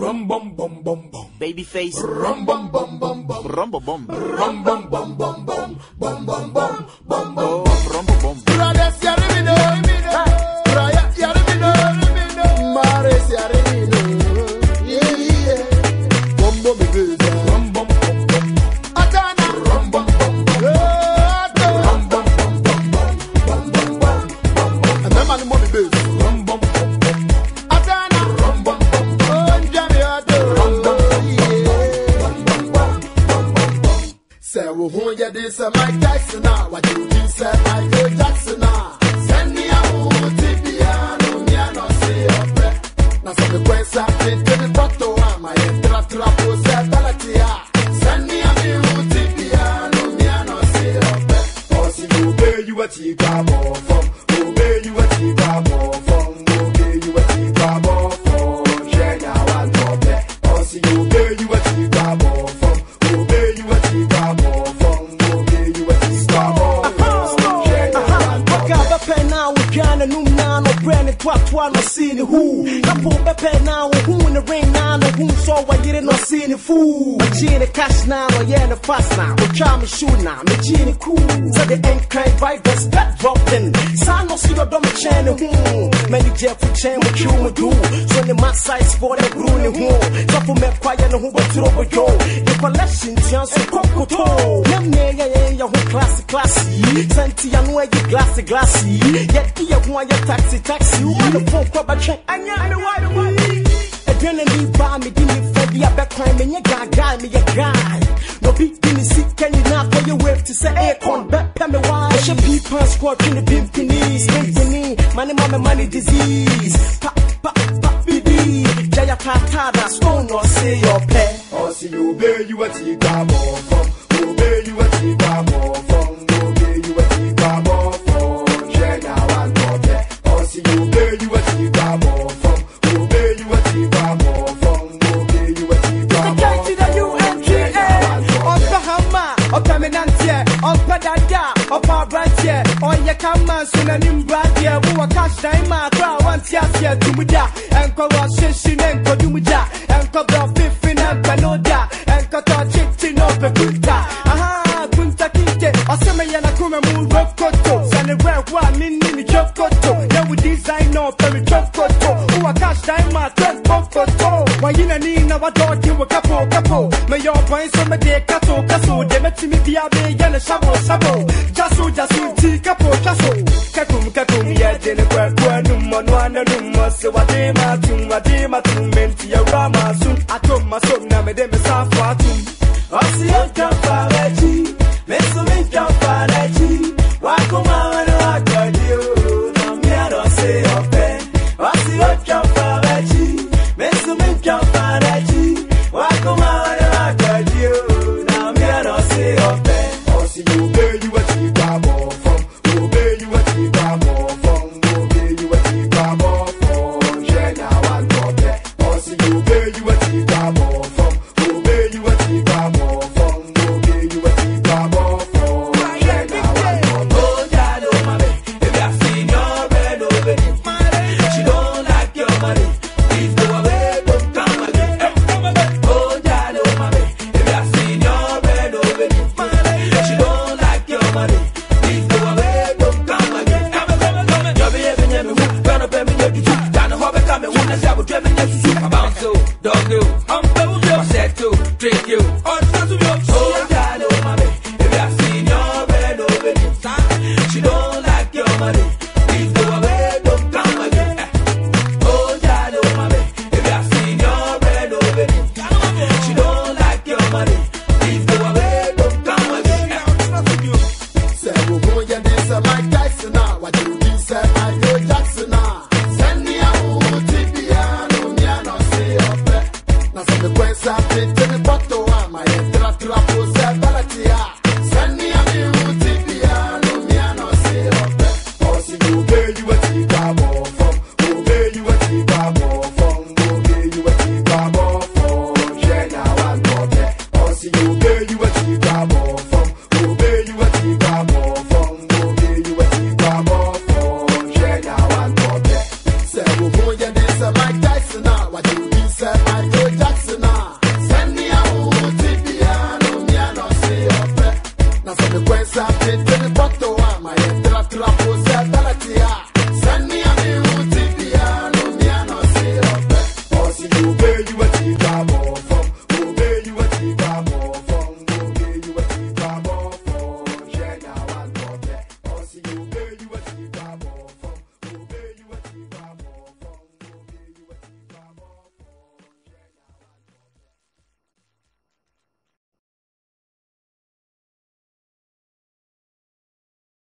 rum bum bum bum bum. Babyface, Rum bum bum bum bum. rumble bum, Rum bum bum bum bum. Bum bum bum bum bum. rumble bum. Brothers, yarimino, Raya, yarimino, Mares, yarimino. Yeah, yeah. Bum bum bum rum bum bum bum. Atana, rum bum bum bum. Rum bum bum bum bum. Bum bum bum bum. And then man, mommy bass. Rum bum bum bum. Atana, rum bum bum bum. Jamiato, rum bum bum bum. Say we hold ya this Mike Tyson now. What you do say Michael Jackson now. Send me a piano, me a no say up. Now some the quensa into the bottle. My trapo say balatia. Send me a piano, me a no say up. Oh, see you pay you a cheaper more from. Obey you a cheaper more from. Obey you a cheaper more from. Share now and drop it. Oh, see you pay you a cheaper more from. Obey you a cheaper more from. Obey you a cheaper more from. Share now and drop it. Pen now with Ghana, no man, no brand, and twat, no see the who. I pull the pen now, who in the rain now, no who saw why you didn't see the fool. I cheer the cash now, or yeah, the fast now, or charm me shoot now, me genie cool. So the end kind vibes that dropped in. Son no see the dumb chain, who many jet for chain, what you would do. So the mass size for the grown and who. So for me, quiet, no who but throw a yo. The collection, chance of cocoa. Yam, yeah, classy. Senti, I know I get glassy. Yet here one your taxi you want to phone crop a check and you know why again and leave by me give me Freddy a back crime and you guy me a guy no big didn't see can you not for your wave to say aircon back me why I should people squad in the pimpinies money mama money disease pop baby jaya patada stone or say your pay oh see you obey you a cheaper more from obey you a cheaper more from obey you a cheaper more from you obey you a cheaper more from obey you a cheaper more from obey you a cheaper more from the UNGA on Bahama on Permanentia on Padada on Pabrantia on Yakama Sunanim Bradia who are cash time once here to Muda and Kawashin and Kodumuja and Kobra Fifin and Panoda and Kata Chitin of the Kunta aha Kunta Kinte or Samayana Kuma Moon Rock Koto and the Red One in the Job Koto design of very tough photo. Who a cash time my third photo. Why you need now? I don't you a couple. May your points from a day casso. They met me via me and a sabo. Jasu, tea capo. Kakum, yeah, Jennifer, one, so what they matum, menti a rama soon. I told my son, now, madame, a safatum. I see a jump already. Let's make jump already. Why come on, I got you? Say your pen, I see what jump already. Makes me jump already. Why come on, I got you? Now me I don't say your pen. Oh, see you obey you a cheaper more from. Obey you a cheaper more from. Obey you a cheaper more from. Share now and drop it. Oh, see you obey you a cheaper more from. Obey you a cheaper more from. Obey you a cheaper more from. Share now and drop it. Oh, Jado, my baby, if you have seen your red over. She don't like your money. Please go away, don't come again. Oh, Jado, mommy, if you have seen your red over. She don't like your money. Please go away, don't come again. You're behaving me, run up and me, you down the hobby coming. When I say I would drive me, you about to, dog you. I'm set to trick you. Oh, Jado, mommy, if you have seen your red over. She don't like your money. Please go away. Mike Tyson now, what you do say Michael Jackson now. Send me a piano, me a no say up. Now some the quensa fit in the bottle.